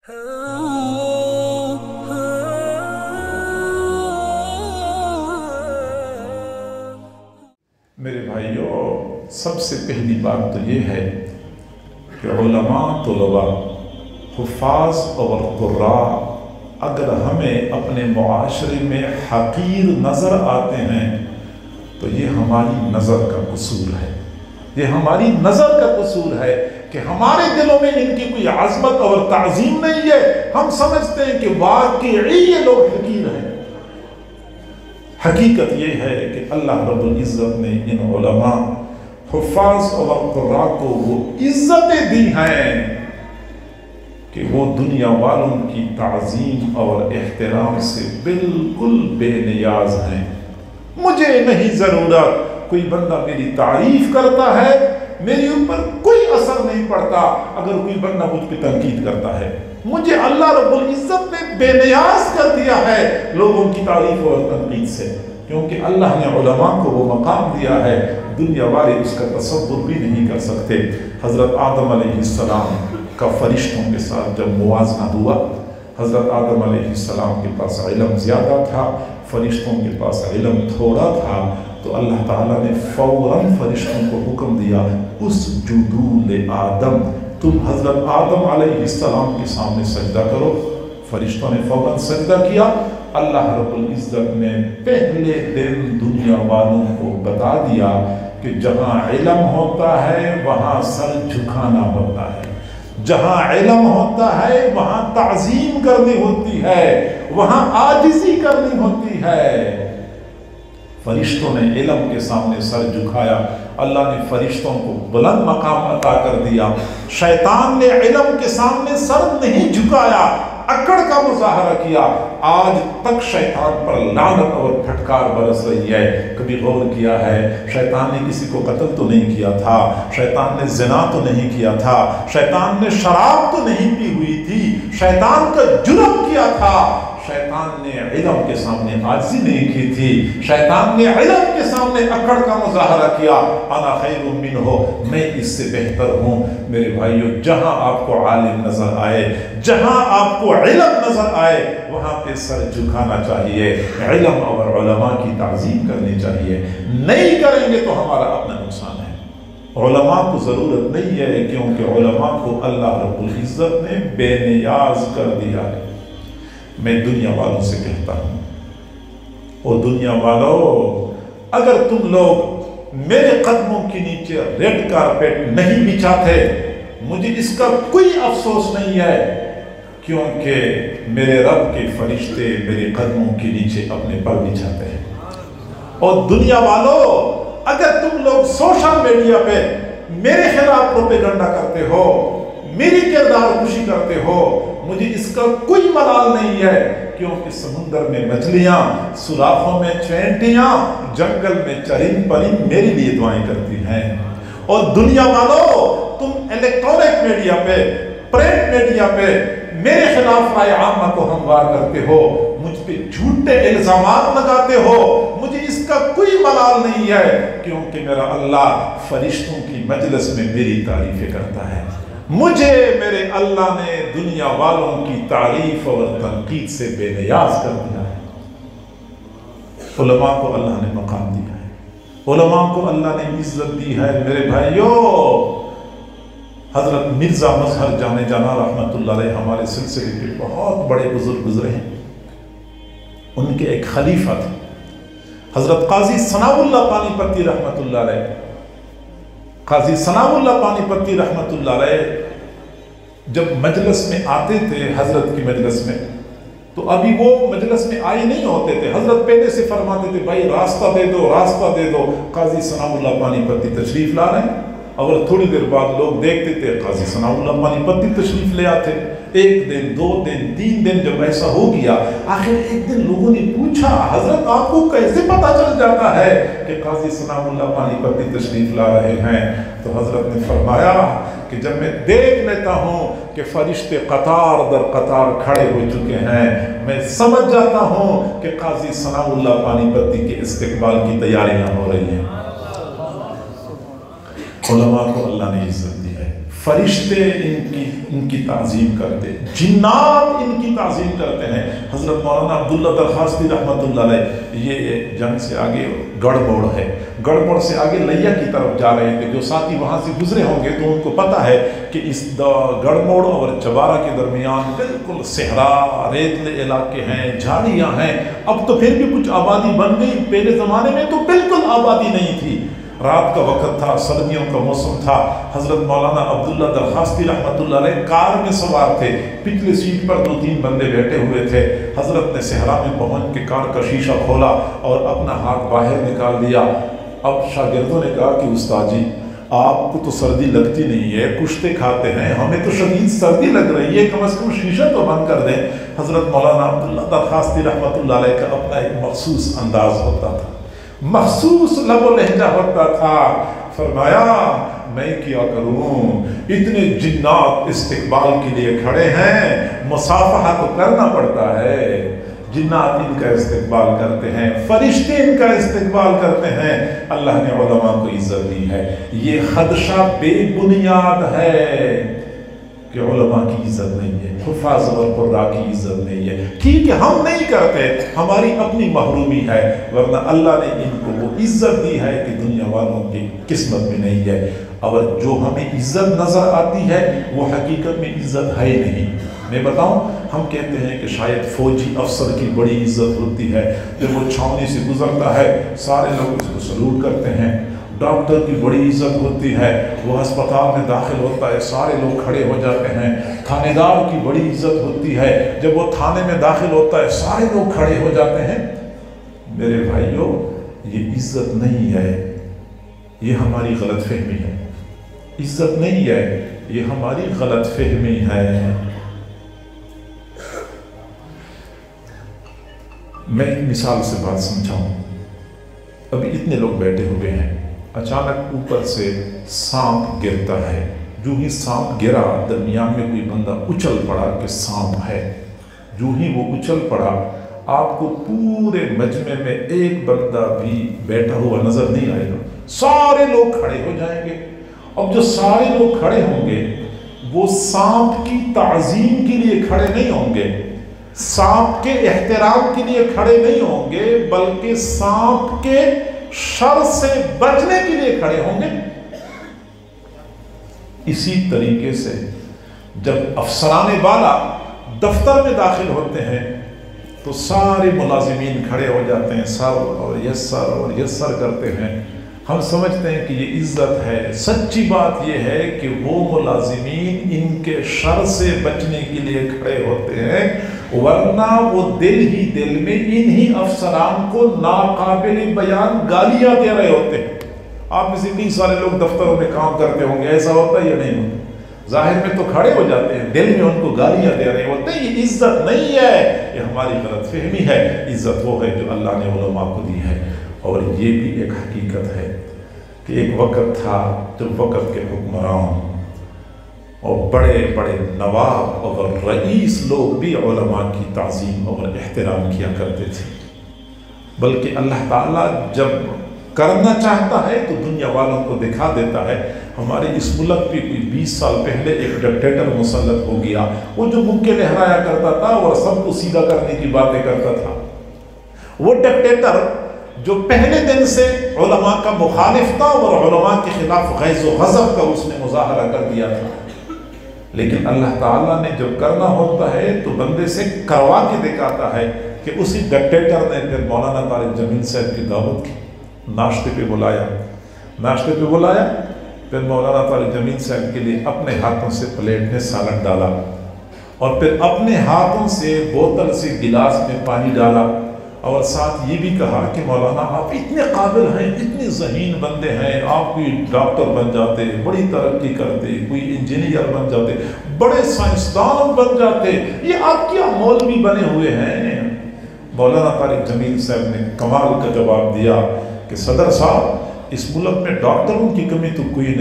میرے بھائیوں، سب سے پہلی بات تو یہ ہے کہ علماء، طلباء، حفاظ اور قراء اگر ہمیں اپنے معاشرے میں حقیر نظر آتے ہیں تو یہ ہماری نظر کا قصور ہے، یہ ہماری نظر کا قصور ہے کہ ہمارے دلوں میں ان کی کوئی عظمت اور تعظیم نہیں ہے۔ ہم سمجھتے ہیں کہ واقعی یہ لوگ حقیر ہیں۔ حقیقت یہ ہے کہ اللہ رب العزت نے ان علماء، حفاظ اور قراء کو وہ عزتیں دی ہیں کہ وہ دنیا والوں کی تعظیم اور احترام سے بالکل بے نیاز ہیں۔ مجھے نہیں ضرورت، کوئی بندہ میری تعریف کرتا ہے، میرے اوپر کوئی اثر نہیں پڑتا اگر کوئی بندہ مجھ پہ تنقید کرتا ہے۔ مجھے اللہ رب العزت نے بے نیاز کر دیا ہے لوگوں کی تعریف اور تنقید سے، کیونکہ اللہ نے علماء کو وہ مقام دیا ہے دنیا والے اس کا تصور بھی نہیں کر سکتے۔ حضرت آدم علیہ السلام کا فرشتوں کے ساتھ جب موازنہ ہوا، حضرت آدم علیہ السلام کے پاس علم زیادہ تھا، فرشتوں کے پاس علم تھوڑا تھا، تو اللہ تعالیٰ نے فوراً فرشتوں کو حکم دیا، اسجدوا لآدم، تم حضرت آدم علیہ السلام کے سامنے سجدہ کرو۔ فرشتوں نے فوراً سجدہ کیا۔ اللہ رب العزت نے پہلے دن دنیا والوں کو بتا دیا کہ جہاں علم ہوتا ہے وہاں سر جھکانا ہوتا ہے، جہاں علم ہوتا ہے وہاں تعظیم کرنی ہوتی ہے، وہاں عاجزی کرنی ہوتی ہے۔ فرشتوں نے علم کے سامنے سر جھکایا، اللہ نے فرشتوں کو بلند مقام عطا کر دیا۔ شیطان نے علم کے سامنے سر نہیں جھکایا، اکڑ کا مظاہرہ کیا۔ آج تک شیطان پر لعنت اور پھٹکار برس رہی ہے۔ کبھی غور کیا ہے شیطان نے کسی کو قتل تو نہیں کیا تھا، شیطان نے زنا تو نہیں کیا تھا، شیطان نے شراب تو نہیں پی ہوئی تھی، شیطان کا جرم کیا تھا، شیطان نے علم کے سامنے عاجزی نہیں کی تھی، شیطان نے علم کے سامنے اکڑ کا مظاہرہ کیا۔ انا خیر منہ، میں اس سے بہتر ہوں۔ میرے بھائیو، جہاں آپ کو عالم نظر آئے، جہاں آپ کو علم نظر آئے، وہاں پہ سر جھکانا چاہیے، علم اور علماء کی تعظیم کرنی چاہیے۔ نہیں کریں گے تو ہمارا اپنا نقصان ہے۔ علماء کو ضرورت نہیں ہے، کیونکہ علماء کو اللہ رب العزت نے بے نیاز کر دیا ہے۔ میں دنیا والوں سے کہتا ہوں، او دنیا والوں، اگر تم لوگ میرے قدموں کے نیچے ریڈ کارپیٹ نہیں بچھاتے، مجھے اس کا کوئی افسوس نہیں ہے، کیونکہ میرے رب کے فرشتے میرے قدموں کے نیچے اپنے پر بچھاتے ہیں۔ اور دنیا والوں، اگر تم لوگ سوشل میڈیا پہ میرے خلاف پروپیگنڈا کرتے ہو، میری کردار خوشی کرتے ہو، مجھے اس کا کوئی ملال نہیں ہے، کیونکہ سمندر میں مچھلیاں، سوراخوں میں چینٹیاں، جنگل میں چرند پرند میرے لیے دعائیں کرتی ہیں۔ اور دنیا والوں، تم الیکٹرونک میڈیا پہ، پرنٹ میڈیا پہ میرے خلاف رائے عامہ کو ہموار کرتے ہو، مجھ پہ جھوٹے الزامات لگاتے ہو، مجھے اس کا کوئی ملال نہیں ہے، کیونکہ میرا اللہ فرشتوں کی مجلس میں میری تعریفیں کرتا ہے۔ مجھے میرے اللہ نے دنیا والوں کی تعریف اور تنقید سے بے نیاز کر دیا ہے۔ علماء کو اللہ نے مقام دیا ہے، علماء کو اللہ نے عزت دی ہے۔ میرے بھائیوں، حضرت مرزا مظہر جانے جانا رحمت اللہ علیہ ہمارے سلسلے کے بہت بڑے بزرگ گزرے ہیں۔ ان کے ایک خلیفہ تھے حضرت قاضی ثناء اللہ پانی پتی رحمت اللہ علیہ۔ قاضی ثناء اللہ پانی پتی رحمت اللہ علیہ جب مجلس میں آتے تھے، حضرت کی مجلس میں، تو ابھی وہ مجلس میں آئے نہیں ہوتے تھے، حضرت پہلے سے فرماتے تھے بھائی راستہ دے دو، راستہ دے دو۔ قاضی ثناء اللہ پانی پتی تشریف لا رہے ہیں، اور تھوڑی دیر بعد لوگ دیکھتے تھے قاضی ثناء اللہ پانی پتی تشریف لے آتے۔ ایک دن، دو دن، تین دن جب ایسا ہو گیا، آخر ایک دن لوگوں نے پوچھا حضرت آپ کو کیسے پتا چل جاتا ہے کہ قاضی ثناء اللہ پانی پتی تشریف لا رہے ہیں؟ تو حضرت نے فرمایا کہ جب میں دیکھ لیتا ہوں کہ فرشتے قطار در قطار کھڑے ہو چکے ہیں، میں سمجھ جاتا ہوں کہ قاضی ثناء اللہ پانی پتی کے استقبال کی تیاریاں ہو رہی ہیں۔ علماء کو اللہ نے عزت دی ہے، फरिश्ते इनकी ताज़ीम करते, जिन्नात इनकी ताज़ीम करते हैं। हज़रत मौलाना अब्दुल्ला दरखास्ती रहमतुल्लाह अलैह ये जंग से आगे गढ़बोड़ है, गढ़बोड़ से आगे लैया की तरफ जा रहे थे। जो साथी वहाँ से गुजरे होंगे तो उनको पता है कि इस गढ़बोड़ और चबारा के दरमियान बिल्कुल सहरा रेतले इलाके हैं, झाड़ियाँ हैं। अब तो फिर भी कुछ आबादी बन गई, पहले ज़माने में तो बिल्कुल आबादी नहीं थी। रात का वक्त था, सर्दियों का मौसम था। हज़रत मौलाना अब्दुल्ला दरखास्ती रहमतुल्लाह अलैह कार में सवार थे, पिछली सीट पर 2-3 बंदे बैठे हुए थे। हज़रत ने सहरा में पहुँच के कार का शीशा खोला और अपना हाथ बाहर निकाल दिया। अब शागिर्दों ने कहा कि उस्ताद जी आपको तो सर्दी लगती नहीं है, कुश्ते खाते हैं, हमें तो शदीद सर्दी लग रही है, कम से कम शीशा तो बंद कर दें। हज़रत मौलाना अब्दुल्ला दरखास्ती रहमतुल्लाह अलैह का अपना एक मखसूस अंदाज़ होता था, मखसूस लबो लहजा होता था। फरमाया मैं क्या करूं, इतने जिन्नात इस्तिकबाल के लिए खड़े हैं, मुसाफहा तो करना पड़ता है। जिन्नात इनका इस्तिकबाल करते हैं, फरिश्ते इनका इस्तिकबाल करते हैं। अल्लाह ने उलमा को इज्जत दी है। ये खदशा बेबुनियाद है कि उलमा की इज्जत नहीं है, हुफ़ाज़ और कुर्रा की इज्जत नहीं है। ठीक है, हम नहीं करते, हमारी अपनी महरूमी है, वरना अल्लाह ने इनको वो इज्जत दी है कि दुनिया वालों की किस्मत में नहीं है। और जो हमें इज्जत नज़र आती है वो हकीकत में इज्जत है नहीं। मैं बताऊं, हम कहते हैं कि शायद फौजी अफसर की बड़ी इज्जत होती है, जब वो छावनी से गुजरता है सारे लोग उसको सलूट करते हैं। डॉक्टर की बड़ी इज्जत होती है, वो अस्पताल में दाखिल होता है सारे लोग खड़े हो जाते हैं। थानेदार की बड़ी इज्जत होती है, जब वो थाने में दाखिल होता है सारे लोग खड़े हो जाते हैं। मेरे भाइयों, ये इज्जत नहीं है, ये हमारी गलतफहमी है। इज्जत नहीं है, ये हमारी गलतफहमी है। मैं एक मिसाल से बात समझाऊं। अभी इतने लोग बैठे हुए हैं, अचानक ऊपर से सांप गिरता है। जो ही सांप गिरा, दरमियान में कोई बंदा उछल पड़ा कि सांप है। जो ही वो उछल पड़ा, आपको पूरे मजमे में एक बंदा भी बैठा हुआ नजर नहीं आएगा, सारे लोग खड़े हो जाएंगे। अब जो सारे लोग खड़े होंगे वो सांप की ताज़ीम के लिए खड़े नहीं होंगे, सांप के एहतराम के लिए खड़े नहीं होंगे, बल्कि सांप के शर से बचने के लिए खड़े होंगे। इसी तरीके से जब अफसराने वाला दफ्तर में दाखिल होते हैं तो सारे मुलाजिमीन खड़े हो जाते हैं, सर और यस्सर करते हैं। हम समझते हैं कि ये इज्जत है। सच्ची बात ये है कि वो मुलाजिमीन इनके शर से बचने के लिए खड़े होते हैं, वरना वो दिल ही दिल में इन्हीं अफसरान को नाकाबिल बयान गालियां दे रहे होते हैं। आप में से कई सारे लोग दफ्तरों में काम करते होंगे, ऐसा होता है या नहीं होता? जाहिर में तो खड़े हो जाते हैं, दिल में उनको गालियां दे रहे होते हैं। ये इज्जत नहीं है, ये हमारी गलतफहमी है। इज्जत वो है जो अल्लाह ने उलमा को दी है। और ये भी एक हकीकत है कि एक वक़्त था जब वक़्त के हुक्मरान और बड़े बड़े नवाब और रईस लोग भी उलमा की ताज़ीम और एहतराम किया करते थे। बल्कि अल्लाह ताला जब करना चाहता है तो दुनिया वालों को दिखा देता है। हमारे इस मुल्क पे कोई 20 साल पहले एक डिक्टेटर मुसल्लत हो गया, वो जो मुक्के लहराया करता था और सबको सीधा करने की बातें करता था। वो डिक्टेटर जो पहले दिन से उलमा का मुखालिफ था और उलमा के खिलाफ गैज़ व ग़ज़ब का उसने मुज़ाहरा कर दिया था। लेकिन अल्लाह ताला ने जब करना होता है तो बंदे से करवा के दिखाता है कि उसी डिक्टेटर ने फिर मौलाना तारिक जमील साहब की दावत की, नाश्ते पे बुलाया। फिर मौलाना तारिक जमील साहब के लिए अपने हाथों से प्लेट में सालन डाला और फिर अपने हाथों से बोतल से गिलास में पानी डाला और साथ ये भी कहा कि मौलाना आप इतने काबिल हैं, इतने ज़हीन बंदे हैं, आप कोई डॉक्टर बन जाते, बड़ी तरक्की करते, कोई इंजीनियर बन जाते, बड़े साइंसदान बन जाते, ये आप क्या मौलवी बने हुए हैं? मौलाना तारिक जमील साहब ने कमाल का जवाब दिया कि सदर साहब, इस मुल्क में डॉक्टरों की कमी तो कोई नहीं।